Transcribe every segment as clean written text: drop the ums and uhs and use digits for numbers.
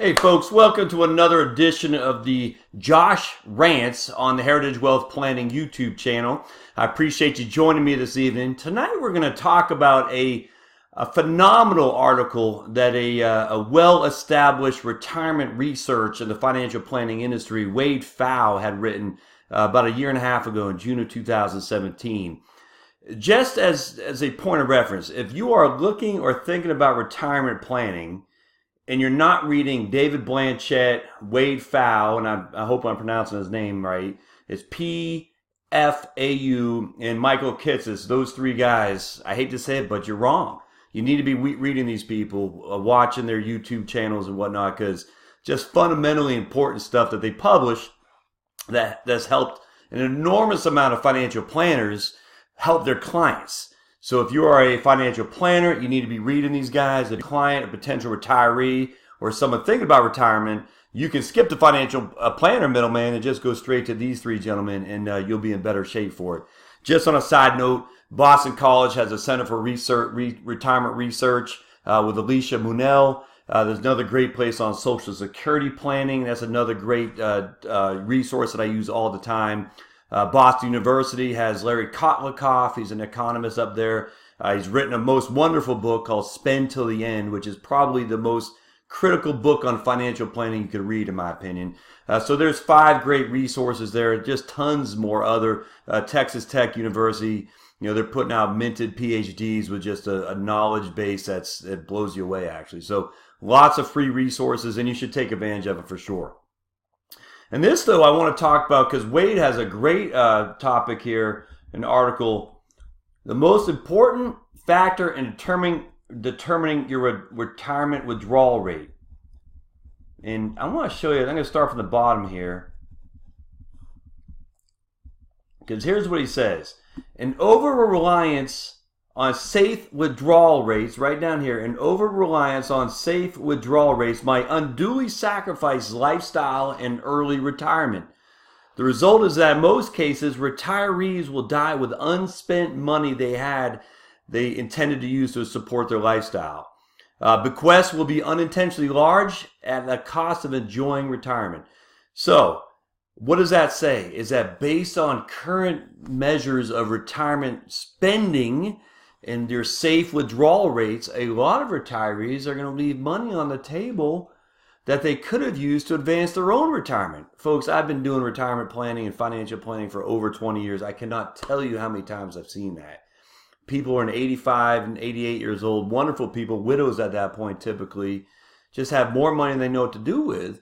Hey folks, welcome to another edition of the Josh Rants on the Heritage Wealth Planning YouTube channel. I appreciate you joining me this evening. Tonight we're going to talk about a phenomenal article that a well-established retirement research in the financial planning industry, Pfau, had written about a year and a half ago in June of 2017. Just as a point of reference, if you are looking or thinking about retirement planning, and you're not reading David Blanchett, Pfau, and I hope I'm pronouncing his name right. It's Pfau and Michael Kitces. Those three guys, I hate to say it, but you're wrong. You need to be reading these people, watching their YouTube channels and whatnot, because just fundamentally important stuff that they publish that's helped an enormous amount of financial planners help their clients. So if you are a financial planner, you need to be reading these guys. If you're a client, a potential retiree, or someone thinking about retirement, you can skip the financial planner middleman and just go straight to these three gentlemen, and you'll be in better shape for it. Just on a side note, Boston College has a Center for Retirement Research with Alicia Munell. There's another great place on Social Security planning. That's another great resource that I use all the time. Boston University has Larry Kotlikoff. He's an economist up there. He's written a most wonderful book called Spend Till the End, which is probably the most critical book on financial planning you could read, in my opinion. So there's 5 great resources there, just tons more other. Texas Tech University, they're putting out minted PhDs with just a knowledge base that blows you away, actually. So lots of free resources, and you should take advantage of it for sure. And this, though, I want to talk about because Wade has a great topic here, an article. The most important factor in determining your retirement withdrawal rate. And I want to show you, I'm going to start from the bottom here. Because here's what he says. An over-reliance on safe withdrawal rates, right down here, an over-reliance on safe withdrawal rates might unduly sacrifice lifestyle and early retirement. The result is that in most cases, retirees will die with unspent money they intended to use to support their lifestyle. Bequests will be unintentionally large at the cost of enjoying retirement. So, what does that say? Is that based on current measures of retirement spending and their safe withdrawal rates, a lot of retirees are going to leave money on the table that they could have used to advance their own retirement. Folks, I've been doing retirement planning and financial planning for over 20 years. I cannot tell you how many times I've seen that. People are 85 and 88 years old, wonderful people, widows at that point typically, just have more money than they know what to do with.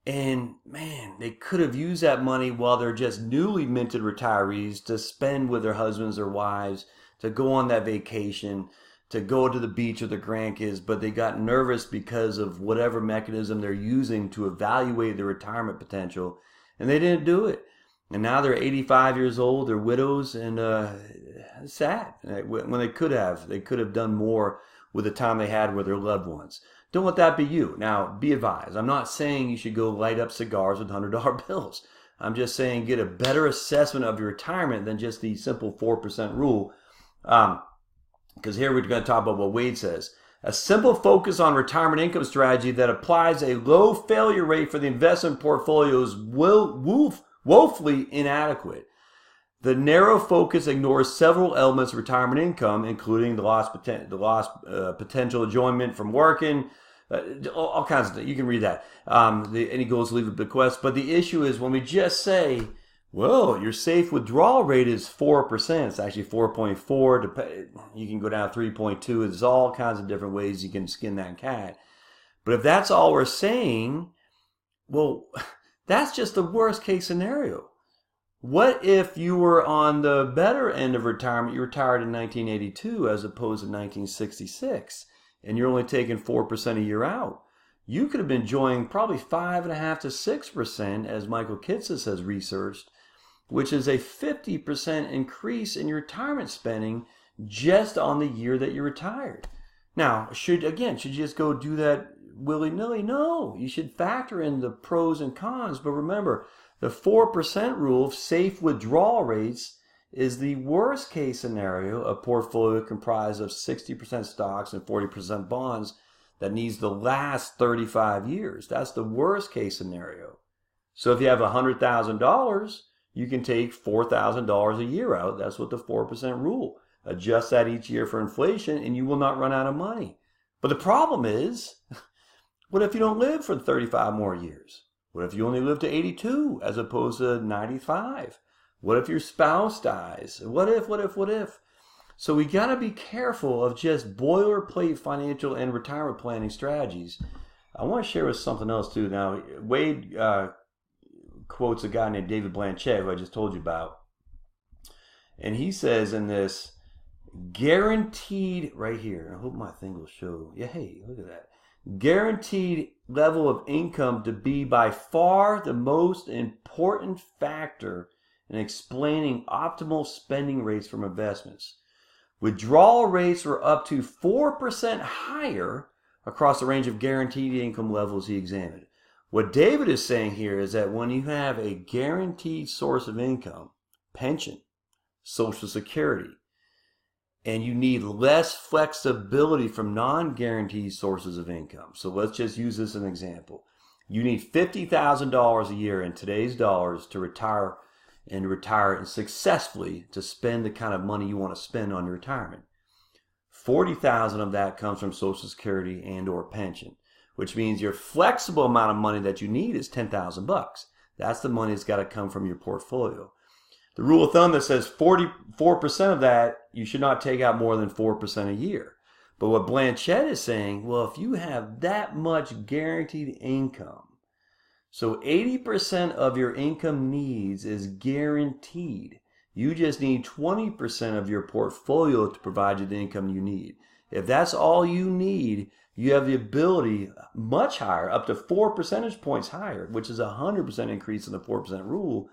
And man, they could have used that money while they're just newly minted retirees to spend with their husbands or wives, to go on that vacation, to go to the beach with their grandkids, but they got nervous because of whatever mechanism they're using to evaluate their retirement potential, and they didn't do it. And now they're 85 years old, they're widows, and it's sad. When they could have done more with the time they had with their loved ones. Don't let that be you. Now, be advised, I'm not saying you should go light up cigars with $100 bills. I'm just saying get a better assessment of your retirement than just the simple 4% rule. Because here we're going to talk about what Wade says. A simple focus on retirement income strategy that applies a low failure rate for the investment portfolio is woefully inadequate. The narrow focus ignores several elements of retirement income, including the lost potential enjoyment from working, all kinds of things. You can read that. Any goals to leave a bequest. But the issue is when we just say, well, your safe withdrawal rate is 4%. It's actually 4.4. You can go down 3.2. There's all kinds of different ways you can skin that cat. But if that's all we're saying, well, that's just the worst case scenario. What if you were on the better end of retirement? You retired in 1982 as opposed to 1966, and you're only taking 4% a year out. You could have been enjoying probably 5.5% to 6%, as Michael Kitces has researched, which is a 50% increase in your retirement spending just on the year that you retired. Now, should you just go do that willy-nilly? No, you should factor in the pros and cons, but remember, the 4% rule of safe withdrawal rates is the worst case scenario, a portfolio comprised of 60% stocks and 40% bonds that needs to last 35 years. That's the worst case scenario. So if you have $100,000, you can take $4,000 a year out. That's what the 4% rule. Adjust that each year for inflation and you will not run out of money. But the problem is, what if you don't live for 35 more years? What if you only live to 82 as opposed to 95? What if your spouse dies? What if? So we got to be careful of just boilerplate financial and retirement planning strategies. I want to share with something else too. Now, Wade quotes a guy named David Blanchett, who I just told you about. And he says in this, guaranteed, right here, I hope my thing will show. Yeah, hey, look at that. Guaranteed level of income to be by far the most important factor in explaining optimal spending rates from investments. Withdrawal rates were up to 4% higher across the range of guaranteed income levels he examined. What David is saying here is that when you have a guaranteed source of income, pension, Social Security, and you need less flexibility from non-guaranteed sources of income. So let's just use this as an example. You need $50,000 a year in today's dollars to retire and successfully to spend the kind of money you want to spend on your retirement. 40,000 of that comes from Social Security and or pension, which means your flexible amount of money that you need is $10,000. That's the money that's got to come from your portfolio. The rule of thumb that says 44% of that, you should not take out more than 4% a year. But what Blanchett is saying, well, if you have that much guaranteed income, so 80% of your income needs is guaranteed. You just need 20% of your portfolio to provide you the income you need. If that's all you need, you have the ability much higher, up to 4 percentage points higher, which is a 100% increase in the 4% rule,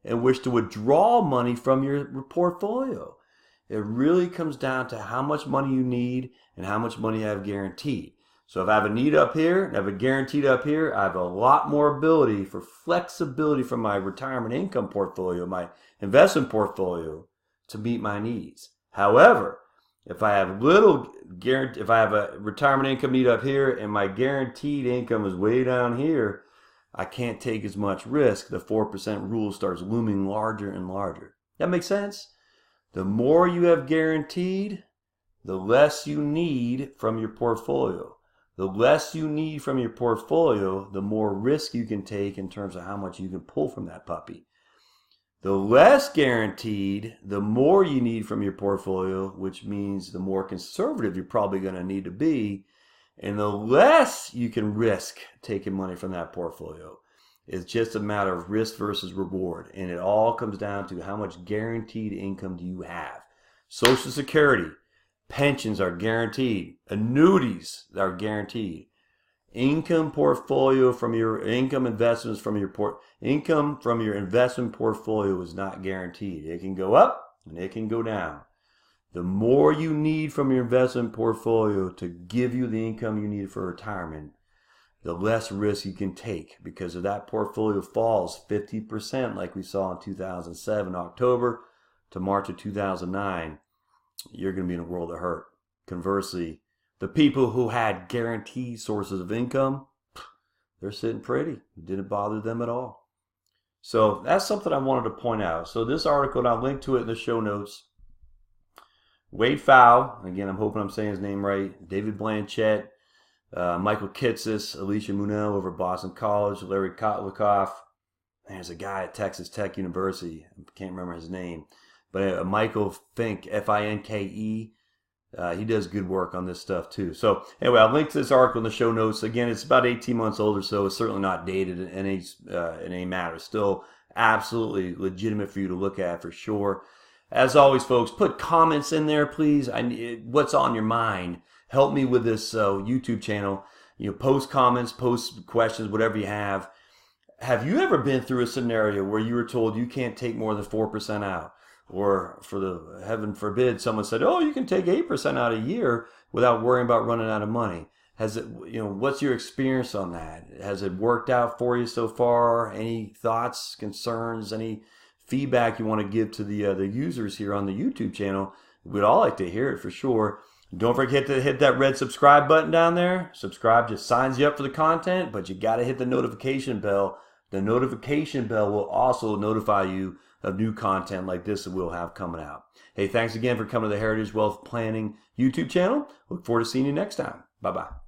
in which to withdraw money from your portfolio. It really comes down to how much money you need and how much money you have guaranteed. So if I have a need up here and I have a guaranteed up here, I have a lot more ability for flexibility from my retirement income portfolio, my investment portfolio, to meet my needs. However, if I have if I have a retirement income need up here and my guaranteed income is way down here, I can't take as much risk. The 4% rule starts looming larger and larger. That makes sense? The more you have guaranteed, the less you need from your portfolio. The less you need from your portfolio, the more risk you can take in terms of how much you can pull from that puppy. The less guaranteed, the more you need from your portfolio, which means the more conservative you're probably going to need to be, and the less you can risk taking money from that portfolio. It's just a matter of risk versus reward, and it all comes down to how much guaranteed income do you have. Social Security, pensions are guaranteed. Annuities are guaranteed. Income portfolio from your income investments from your income from your investment portfolio is not guaranteed. It can go up and it can go down. The more you need from your investment portfolio to give you the income you need for retirement, the less risk you can take, because if that portfolio falls 50% like we saw in 2007 October to March of 2009, you're going to be in a world of hurt. Conversely, the people who had guaranteed sources of income, they're sitting pretty. It didn't bother them at all. So that's something I wanted to point out. So this article, and I'll link to it in the show notes. Wade Pfau, again, I'm hoping I'm saying his name right, David Blanchett, Michael Kitsis, Alicia Munell over at Boston College, Larry Kotlikoff. There's a guy at Texas Tech University. I can't remember his name. But Michael Fink, F-I-N-K-E. He does good work on this stuff too. So anyway, I'll link to this article in the show notes. Again, it's about 18 months old or so. It's certainly not dated in any matter. Still absolutely legitimate for you to look at for sure. As always, folks, put comments in there, please. What's on your mind? Help me with this YouTube channel. Post comments, post questions, whatever you have. Have you ever been through a scenario where you were told you can't take more than 4% out? Or for the heaven forbid, someone said, "Oh, you can take 8% out a year without worrying about running out of money." Has it? What's your experience on that? Has it worked out for you so far? Any thoughts, concerns, any feedback you want to give to the users here on the YouTube channel? We'd all like to hear it for sure. Don't forget to hit that red subscribe button down there. Subscribe just signs you up for the content, but you got to hit the notification bell. The notification bell will also notify you of new content like this that we'll have coming out. Hey, thanks again for coming to the Heritage Wealth Planning YouTube channel. Look forward to seeing you next time. Bye-bye.